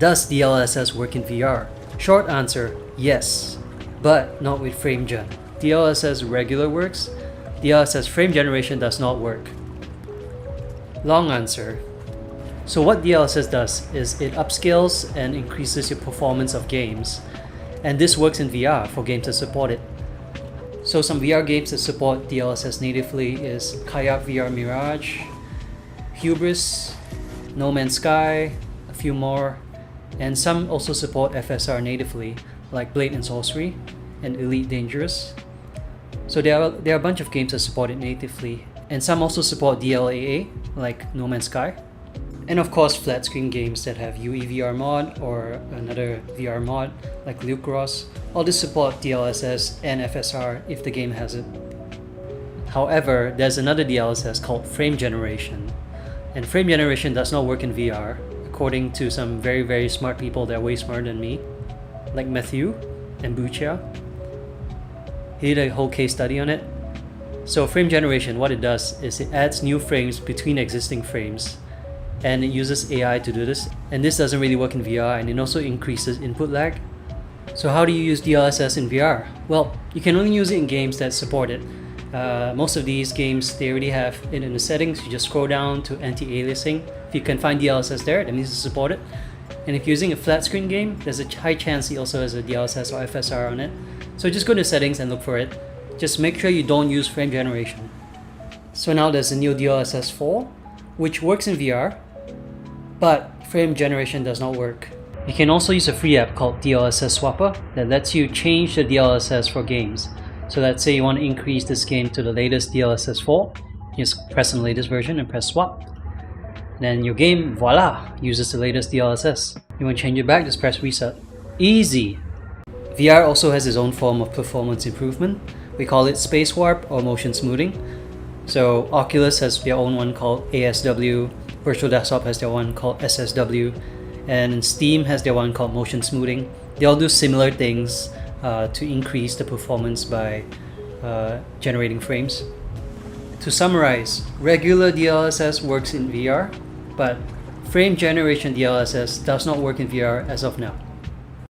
Does DLSS work in VR? Short answer, yes, but not with frame gen. DLSS regular works, DLSS frame generation does not work. Long answer. So what DLSS does is it upscales and increases your performance of games, and this works in VR for games that support it. So some VR games that support DLSS natively is Kayak VR Mirage, Hubris, No Man's Sky, a few more, and some also support FSR natively, like Blade and Sorcery and Elite Dangerous. So there are a bunch of games that support it natively, and some also support DLAA, like No Man's Sky. And of course, flat screen games that have UEVR mod or another VR mod, like Luke Ross. All this support DLSS and FSR if the game has it. However, there's another DLSS called frame generation. And frame generation does not work in VR, according to some very smart people that are way smarter than me, like Matthew and Bucha. He did a whole case study on it. So frame generation, what it does is it adds new frames between existing frames, and it uses AI to do this. And this doesn't really work in VR, and it also increases input lag. So how do you use DLSS in VR? Well, you can only use it in games that support it. Most of these games, they already have it in the settings. You just scroll down to anti-aliasing. If you can find DLSS there, that means it's supported. And if you're using a flat screen game, there's a high chance it also has a DLSS or FSR on it. So just go to settings and look for it. Just make sure you don't use frame generation. So now there's a new DLSS 4, which works in VR, but frame generation does not work. You can also use a free app called DLSS Swapper that lets you change the DLSS for games. So let's say you want to increase this game to the latest DLSS 4, just press on the latest version and press swap. Then your game, voila, uses the latest DLSS. You want to change it back, just press reset. Easy! VR also has its own form of performance improvement. We call it space warp or motion smoothing. So Oculus has their own one called ASW, Virtual Desktop has their one called SSW, and Steam has their one called motion smoothing. They all do similar things to increase the performance by generating frames. To summarize, regular DLSS works in VR, but frame generation DLSS does not work in VR as of now.